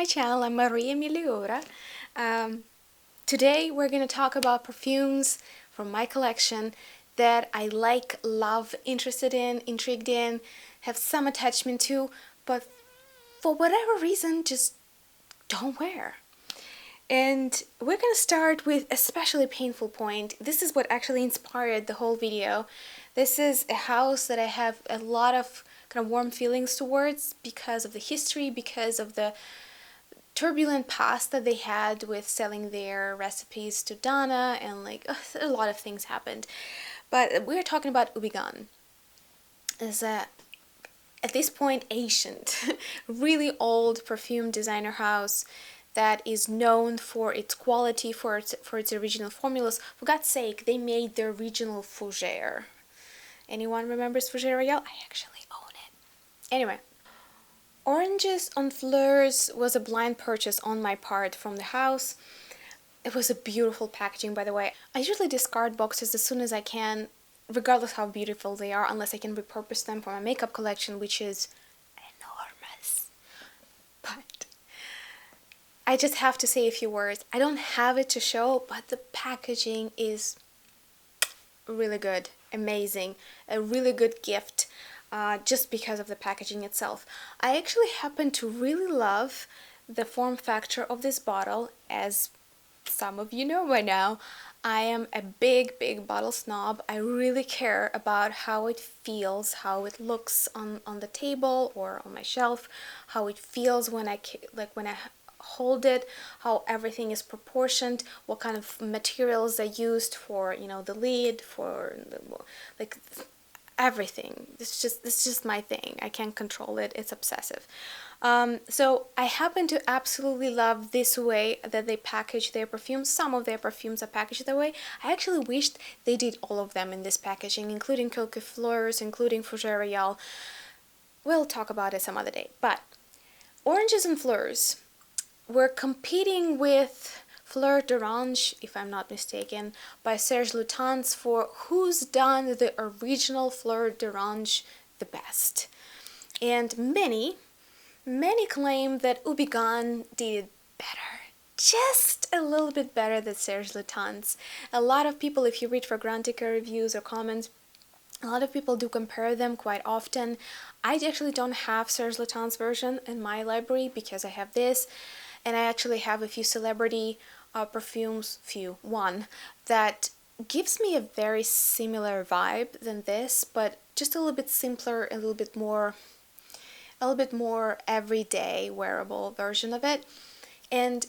my channel. I'm Maria Meliora. Today we're going to talk about perfumes from my collection that I like, love, interested in, intrigued in, have some attachment to, but for whatever reason just don't wear. And we're going to start with a especially painful point. This is what actually inspired the whole video. This is a house that I have a lot of kind of warm feelings towards because of the history, because of the turbulent past that they had with selling their recipes to Donna, and a lot of things happened. But we're talking about Ubigan. It's at this point ancient, really old perfume designer house that is known for its quality, for its original formulas. For God's sake, they made their original Fougère. Anyone remembers Fougère Royale? I actually own it. Anyway, Oranges on Fleurs was a blind purchase on my part from the house. It was a beautiful packaging, by the way. I usually discard boxes as soon as I can, regardless how beautiful they are, unless I can repurpose them for my makeup collection, which is enormous. But I just have to say a few words. I don't have it to show, but the packaging is really good, amazing, a really good gift. Just because of the packaging itself. I actually happen to really love the form factor of this bottle. As some of you know by now, I am a big bottle snob. I really care about how it feels, how it looks on the table or on my shelf, how it feels when I hold it, how everything is proportioned, what kind of materials I used for, the lid, for everything. It's just my thing. I can't control it. It's obsessive. So I happen to absolutely love this way that they package their perfumes. Some of their perfumes are packaged that way. I actually wished they did all of them in this packaging, including Coque Fleurs, including Fougère Royale. We'll talk about it some other day. But Oranges and Fleurs were competing with Fleur d'Orange, if I'm not mistaken, by Serge Lutens for who's done the original Fleur d'Orange the best. And many claim that Ubigan did better. Just a little bit better than Serge Lutens. A lot of people, if you read Fragrantica reviews or comments, a lot of people do compare them quite often. I actually don't have Serge Lutens' version in my library because I have this, and I actually have a few celebrity perfumes, one that gives me a very similar vibe than this, but just a little bit simpler, a little bit more everyday wearable version of it. And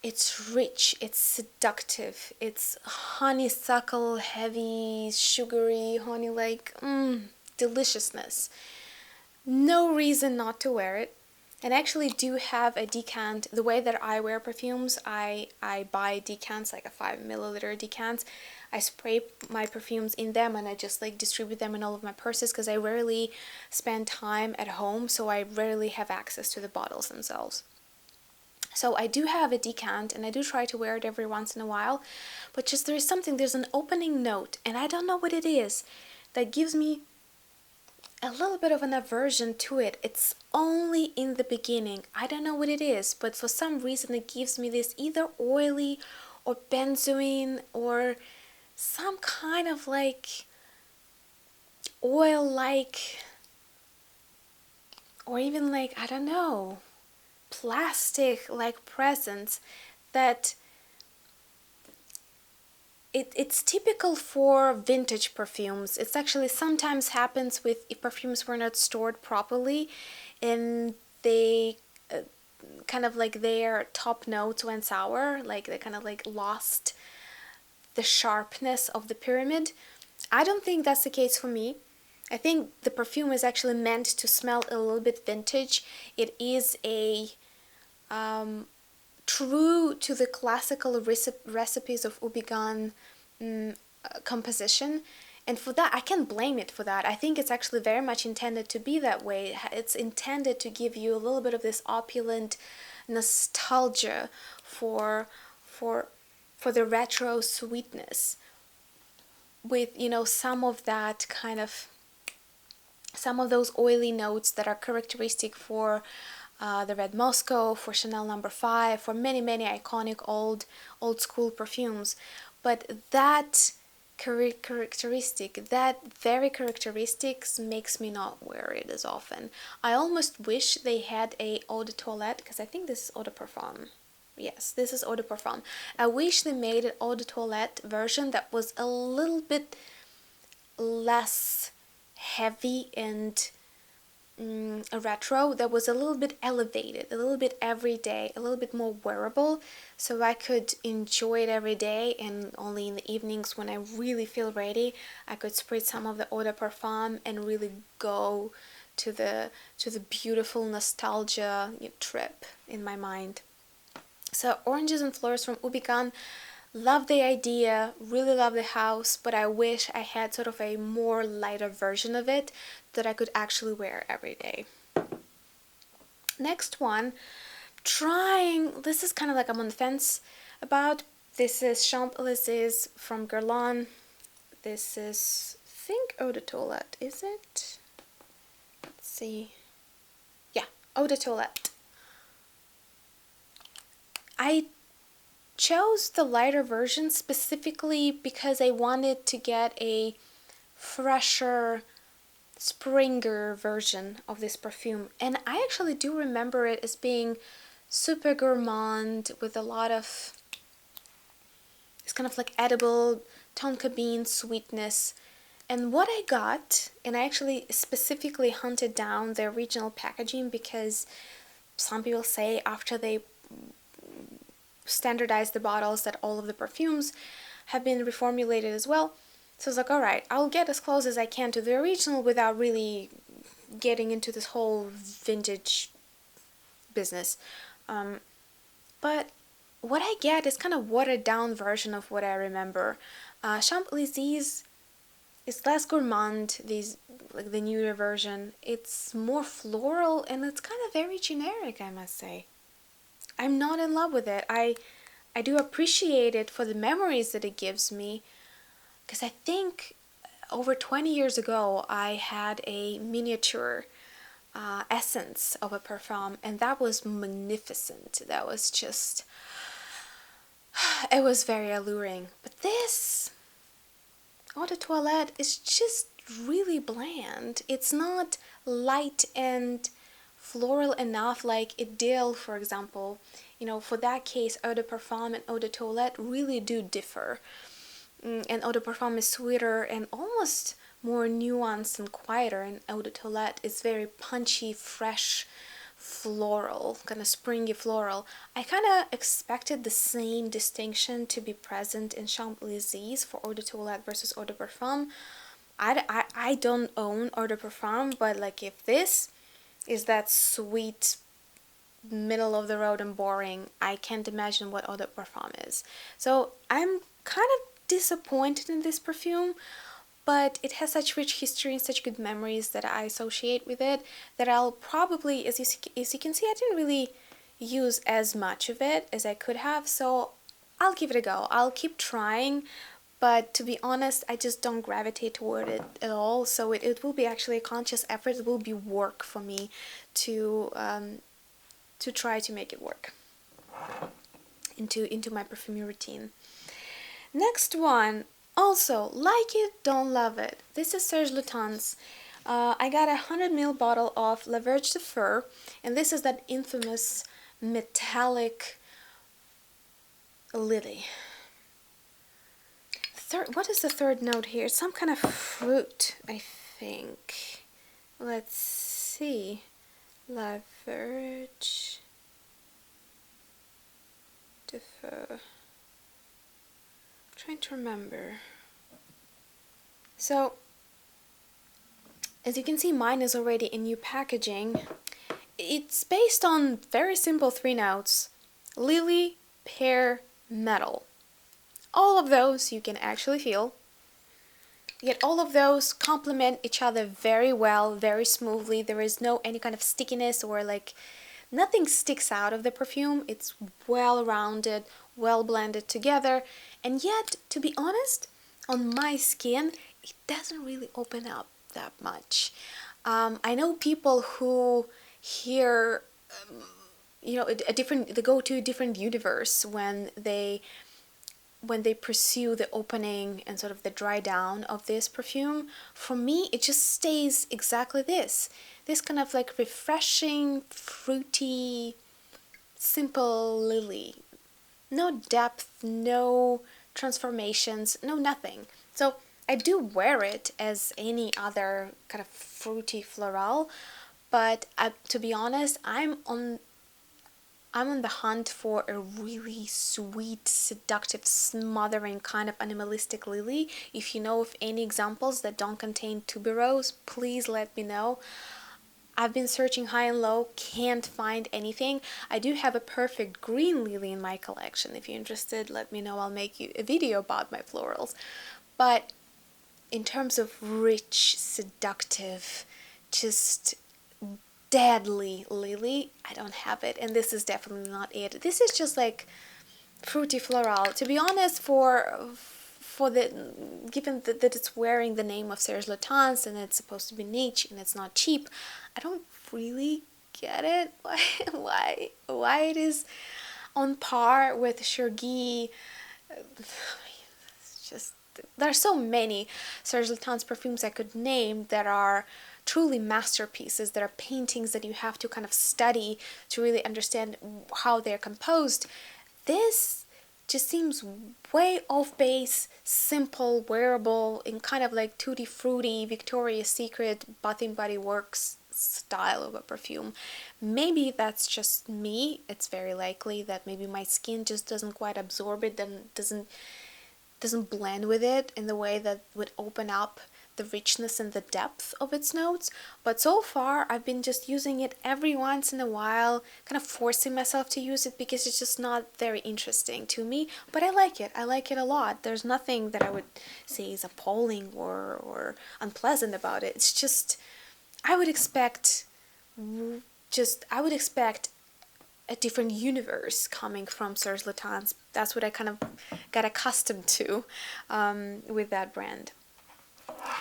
it's rich, it's seductive, it's honeysuckle heavy, sugary, honey deliciousness. No reason not to wear it. And I actually do have a decant. The way that I wear perfumes, I buy decants, like a 5 milliliter decants. I spray my perfumes in them and I just distribute them in all of my purses because I rarely spend time at home, so I rarely have access to the bottles themselves. So I do have a decant and I do try to wear it every once in a while, but just there's an opening note, and I don't know what it is, that gives me a little bit of an aversion to it. It's only in the beginning. I don't know what it is, but for some reason it gives me this either oily or benzoin or some kind of oil or even I don't know, plastic presence that it's typical for vintage perfumes. It's actually sometimes happens with if perfumes were not stored properly and they kind of their top notes went sour, they kind of lost the sharpness of the pyramid. I don't think that's the case for me. I think the perfume is actually meant to smell a little bit vintage. It is a true to the classical recipes of Ubigan composition, and for that I can't blame it for that. I think it's actually very much intended to be that way. It's intended to give you a little bit of this opulent nostalgia for the retro sweetness, with some of that kind of, some of those oily notes that are characteristic for the Red Moscow, for Chanel number 5, for many, many iconic old school perfumes. But that characteristic, that very characteristics makes me not wear it as often. I almost wish they had a eau de toilette, because I think this is eau de parfum. Yes, this is eau de parfum. I wish they made an eau de toilette version that was a little bit less heavy and retro, that was a little bit elevated, a little bit everyday, a little bit more wearable, so I could enjoy it every day, and only in the evenings when I really feel ready, I could spray some of the eau de parfum and really go to the beautiful nostalgia trip in my mind. So Oranges and Flowers from Ubican, love the idea, really love the house, but I wish I had sort of a more lighter version of it that I could actually wear every day. Next one, this is kind of like I'm on the fence about. This is Champs-Élysées from Guerlain. This is, I think, eau de toilette, is it? Let's see. Yeah, eau de toilette. I chose the lighter version specifically because I wanted to get a fresher, springer version of this perfume, and I actually do remember it as being super gourmand with a lot of, it's kind of like edible tonka bean sweetness. And what I got, and I actually specifically hunted down the original packaging, because some people say after they standardized the bottles that all of the perfumes have been reformulated as well. So I was like, alright, I'll get as close as I can to the original without really getting into this whole vintage business. But what I get is kind of watered down version of what I remember. Champs-Élysées is less gourmand, like the newer version. It's more floral and it's kind of very generic, I must say. I'm not in love with it. I do appreciate it for the memories that it gives me, because I think over 20 years ago I had a miniature essence of a perfume, and that was magnificent. That was just, it was very alluring. But this eau de toilette is just really bland. It's not light and floral enough like Idyll, for example. You know, for that case, eau de parfum and eau de toilette really do differ. And eau de parfum is sweeter and almost more nuanced and quieter, and eau de toilette is very punchy, fresh, floral, kind of springy floral. I kind of expected the same distinction to be present in Champs-Élysées for eau de toilette versus eau de parfum. I don't own eau de parfum, but like if this is that sweet, middle of the road and boring, I can't imagine what eau de parfum is. So I'm kind of disappointed in this perfume, but it has such rich history and such good memories that I associate with it, that I'll probably, as you can see, I didn't really use as much of it as I could have, so I'll give it a go. I'll keep trying, but to be honest, I just don't gravitate toward it at all, so it will be actually a conscious effort. It will be work for me to try to make it work into my perfumey routine. Next one, also like it, don't love it. This is Serge Lutens. I got a 100ml bottle of La Vierge de Fur, and this is that infamous metallic lily. What is the third note here? It's some kind of fruit, I think. Let's see. La Vierge de Fur. I'm trying to remember. So, as you can see, mine is already in new packaging. It's based on very simple 3 notes: lily, pear, metal. All of those you can actually feel. Yet all of those complement each other very well, very smoothly. There is no any kind of stickiness, or like nothing sticks out of the perfume. It's well rounded, well blended together, and yet, to be honest, on my skin, it doesn't really open up that much. I know people who hear you know, a different, they go to a different universe when they pursue the opening and sort of the dry down of this perfume. For me, it just stays exactly this kind of like refreshing, fruity, simple lily. No depth, no transformations, no nothing. So I do wear it as any other kind of fruity floral, but to be honest, I'm on the hunt for a really sweet, seductive, smothering kind of animalistic lily. If you know of any examples that don't contain tuberose, please let me know. I've been searching high and low, can't find anything. I do have a perfect green lily in my collection. If you're interested, let me know. I'll make you a video about my florals. But in terms of rich, seductive, just deadly lily, I don't have it, and this is definitely not it. This is just like fruity floral. To be honest, for the given that it's wearing the name of Serge Lutens and it's supposed to be niche and it's not cheap, I don't really get it. Why it is on par with Xerjoff. It's just, there are so many Serge Lutens perfumes I could name that are truly masterpieces, that are paintings that you have to kind of study to really understand how they're composed. This just seems way off base, simple, wearable, in kind of like tutti frutti, Victoria's Secret, Bath and Body Works style of a perfume. Maybe that's just me. It's very likely that maybe my skin just doesn't quite absorb it, and doesn't blend with it in the way that would open up the richness and the depth of its notes. But so far I've been just using it every once in a while, kind of forcing myself to use it because it's just not very interesting to me. But I like it a lot. There's nothing that I would say is appalling or unpleasant about it. It's just, I would expect a different universe coming from Serge Lutens. That's what I kind of got accustomed to with that brand.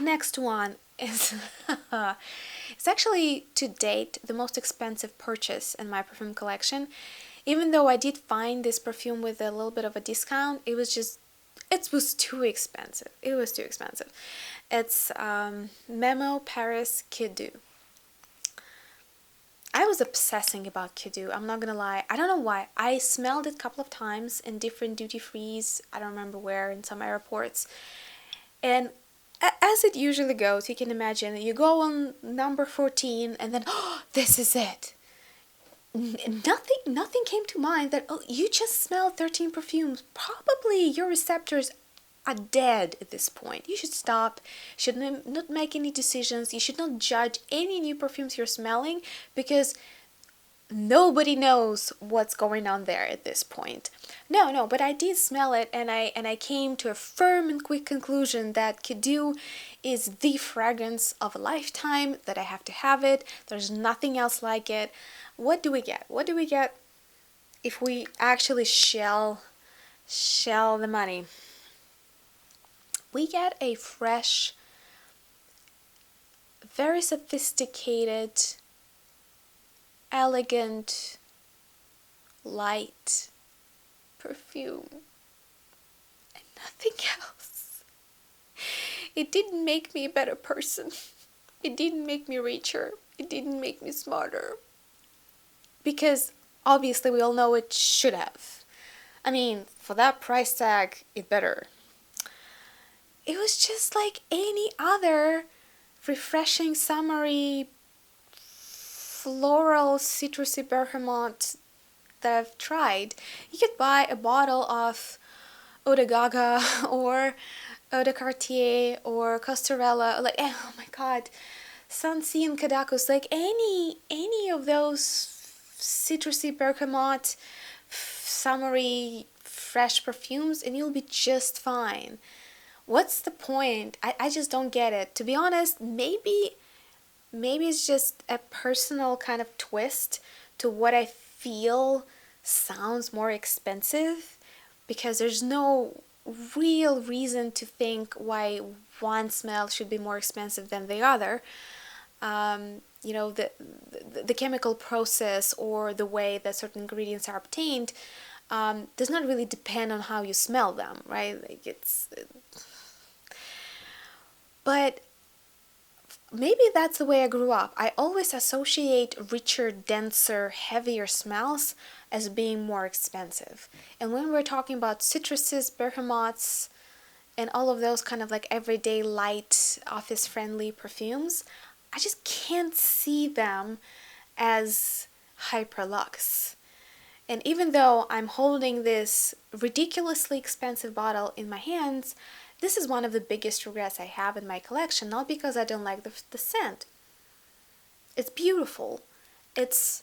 Next one is it's actually to date the most expensive purchase in my perfume collection. Even though I did find this perfume with a little bit of a discount, it was too expensive. It was too expensive. It's Memo Paris Kidou. I was obsessing about Kidou, I'm not gonna lie. I don't know why. I smelled it a couple of times in different duty-frees, I don't remember where, in some airports. And as it usually goes, you can imagine, you go on number 14 and then, oh, this is it. Nothing came to mind that, oh, you just smelled 13 perfumes. Probably your receptors are dead at this point. You should stop, should not make any decisions, you should not judge any new perfumes you're smelling, because nobody knows what's going on there at this point. No, but I did smell it, and I came to a firm and quick conclusion that Kidou is the fragrance of a lifetime, that I have to have it. There's nothing else like it. What do we get? What do we get if we actually shell the money? We get a fresh, very sophisticated, elegant, light perfume, and nothing else. It didn't make me a better person. It didn't make me richer. It didn't make me smarter. Because obviously we all know it should have. I mean, for that price tag, it better. It was just like any other refreshing, summery, floral, citrusy bergamot that I've tried. You could buy a bottle of Eau de Gaga or Eau de Cartier or Costarella, like, oh my god, Sancy and Kadakos, like any of those citrusy bergamot, summery, fresh perfumes, and you'll be just fine. What's the point? I just don't get it. To be honest, maybe it's just a personal kind of twist to what I feel sounds more expensive, because there's no real reason to think why one smell should be more expensive than the other. you know, the chemical process or the way that certain ingredients are obtained does not really depend on how you smell them, right? Like but maybe that's the way I grew up. I always associate richer, denser, heavier smells as being more expensive. And when we're talking about citruses, bergamots, and all of those kind of like everyday light, office-friendly perfumes, I just can't see them as hyperlux. And even though I'm holding this ridiculously expensive bottle in my hands, this is one of the biggest regrets I have in my collection, not because I don't like the scent. It's beautiful. It's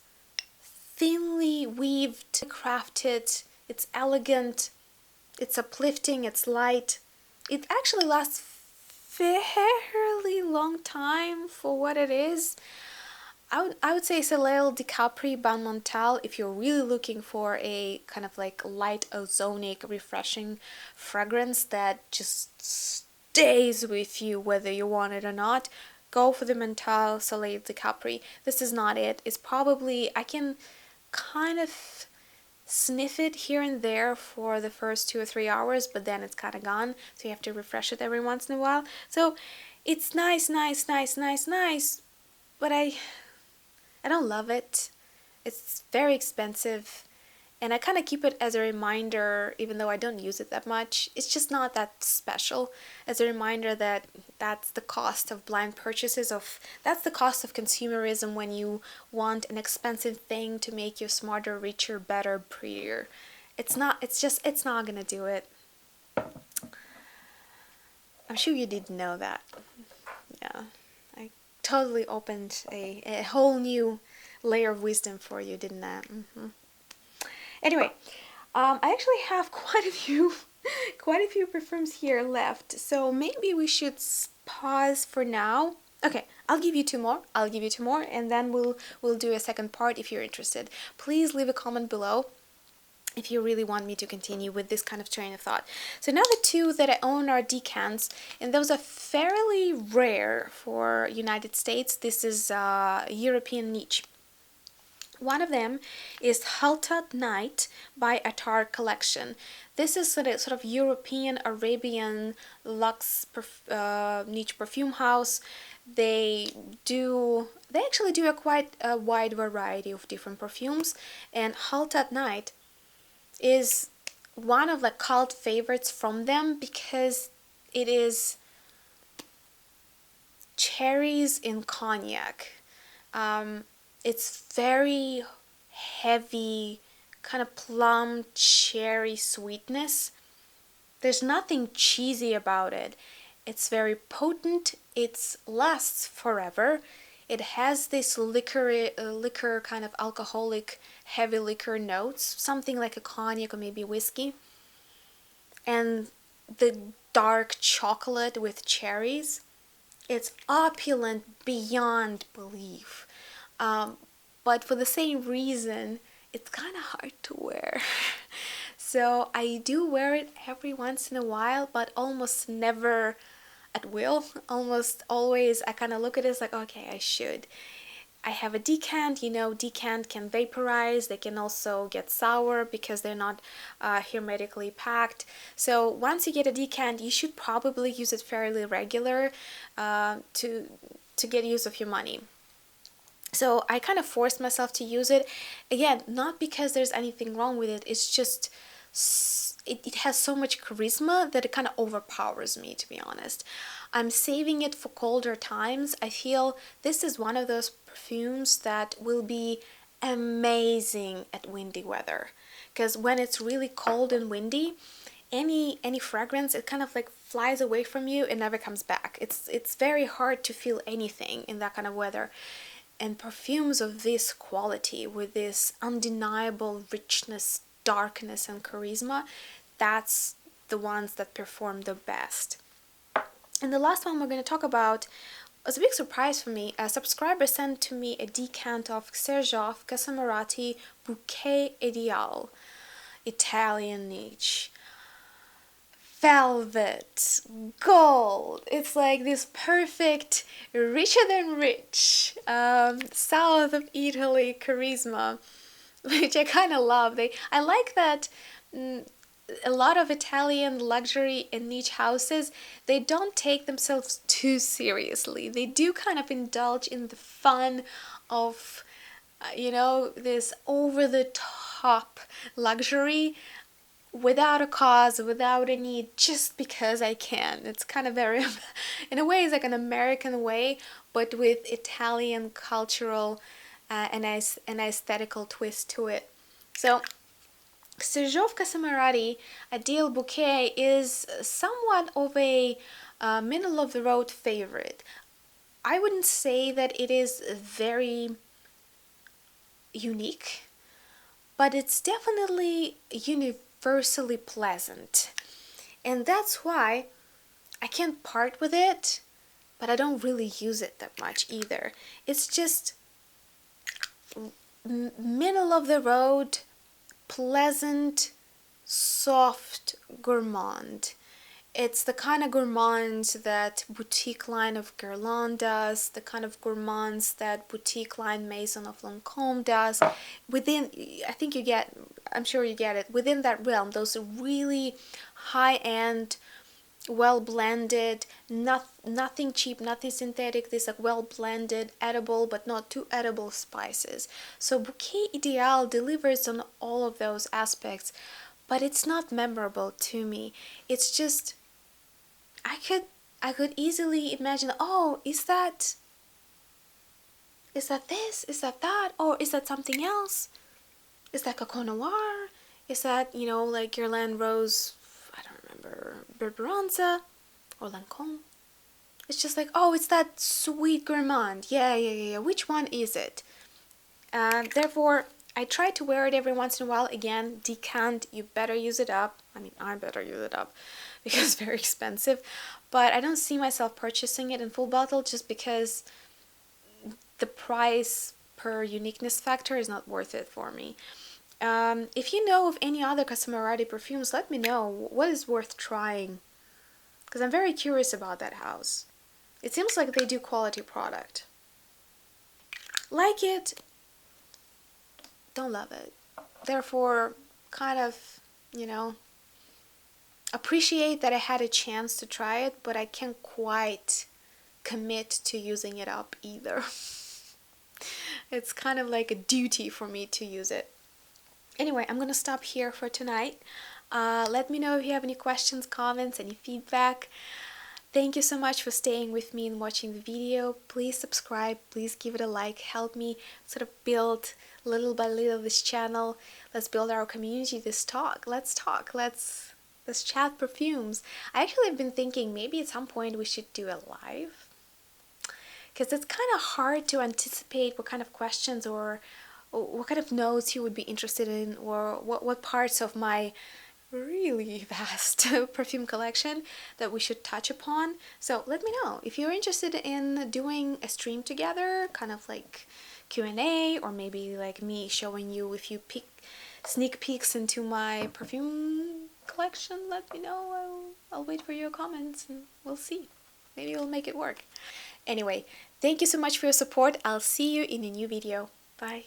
thinly weaved, crafted, it's elegant, it's uplifting, it's light. It actually lasts fairly long time for what it is. I would say it's a little DiCapri Banmontal if you're really looking for a kind of like light, ozonic, refreshing fragrance that just stays with you whether you want it or not. Go for the Mental Soleil DiCapri. This is not it. It's probably, I can kind of sniff it here and there for the first 2 or 3 hours, but then it's kind of gone, so you have to refresh it every once in a while. So it's nice, but I don't love it. It's very expensive, and I kind of keep it as a reminder, even though I don't use it that much. It's just not that special. As a reminder that that's the cost of blind purchases, that's the cost of consumerism when you want an expensive thing to make you smarter, richer, better, prettier. It's not gonna do it. I'm sure you didn't know that. Yeah. I totally opened a whole new layer of wisdom for you, didn't I? Anyway, I actually have quite a few perfumes here left, so maybe we should pause for now. Okay, I'll give you two more, and then we'll do a second part if you're interested. Please leave a comment below if you really want me to continue with this kind of train of thought. So now the two that I own are decants, and those are fairly rare for United States. This is European niche. One of them is Haltat Night by Attar Collection. This is sort of European Arabian luxe niche perfume house. They actually do a quite a wide variety of different perfumes, and Haltat Night is one of the cult favorites from them because it is cherries in cognac. It's very heavy, kind of plum cherry sweetness. There's nothing cheesy about it. It's very potent. It lasts forever. It has this liquor kind of alcoholic, heavy liquor notes, something like a cognac or maybe whiskey. And the dark chocolate with cherries. It's opulent beyond belief. But for the same reason, it's kind of hard to wear. So I do wear it every once in a while, but almost never at will. Almost always I kind of look at it as like, okay, I should. I have a decant, decant can vaporize. They can also get sour because they're not hermetically packed. So once you get a decant, you should probably use it fairly regular to get use of your money. So I kind of forced myself to use it. Again, not because there's anything wrong with it. It's just it has so much charisma that it kind of overpowers me, to be honest. I'm saving it for colder times. I feel this is one of those perfumes that will be amazing at windy weather. Because when it's really cold and windy, any fragrance, it kind of like flies away from you and never comes back. It's very hard to feel anything in that kind of weather. And perfumes of this quality, with this undeniable richness, darkness, and charisma, that's the ones that perform the best. And the last one we're going to talk about was a big surprise for me. A subscriber sent to me a decant of Xerjoff Casamarati Bouquet Ideal, Italian niche. velvet, gold. It's like this perfect, richer than rich, south of Italy charisma, which I kind of love. I like that. A lot of Italian luxury and niche houses, they don't take themselves too seriously. They do kind of indulge in the fun of, this over the top luxury without a cause, without a need, just because I can. It's kind of very, in a way, it's like an American way, but with Italian cultural and aesthetical twist to it. So, Xerjoff Casamarati Ideal Bouquet is somewhat of a middle of the road favorite. I wouldn't say that it is very unique, but it's definitely universally pleasant. And that's why I can't part with it, but I don't really use it that much either. It's just middle of the road, pleasant, soft gourmand. It's the kind of gourmands that boutique line of Guerlain does, the kind of gourmands that boutique line Maison of Lancôme does. Within, I'm sure you get it, within that realm, those really high-end, well-blended, nothing cheap, nothing synthetic, these like well-blended, edible but not too edible spices. So Bouquet Ideal delivers on all of those aspects, but it's not memorable to me. It's just, I could easily imagine, oh, is that this? Is that that? Or is that something else? Is that Coco Noir? Is that, like Guerlain Rose, I don't remember, Berberanza or Lancôme? It's just like, oh, it's that sweet gourmand. Yeah. Which one is it? Therefore, I try to wear it every once in a while. Again, decant, you better use it up. I mean, I better use it up because it's very expensive. But I don't see myself purchasing it in full bottle just because the price per uniqueness factor is not worth it for me. If you know of any other Casamarati perfumes, let me know what is worth trying, because I'm very curious about that house. It seems like they do quality product. Like it, don't love it. Therefore, kind of, appreciate that I had a chance to try it, but I can't quite commit to using it up either. It's kind of like a duty for me to use it. Anyway, I'm gonna stop here for tonight. Let me know if you have any questions, comments, any feedback. Thank you so much for staying with me and watching the video. Please subscribe, please give it a like, help me sort of build little by little this channel. Let's build our community, let's talk, let's chat perfumes. I actually have been thinking maybe at some point we should do a live, because it's kind of hard to anticipate what kind of questions or what kind of notes you would be interested in, or what parts of my really vast perfume collection that we should touch upon. So let me know if you're interested in doing a stream together, kind of like Q&A, or maybe like me showing you a few sneak peeks into my perfume collection. Let me know. I'll wait for your comments and we'll see. Maybe we'll make it work. Anyway, thank you so much for your support. I'll see you in a new video. Bye.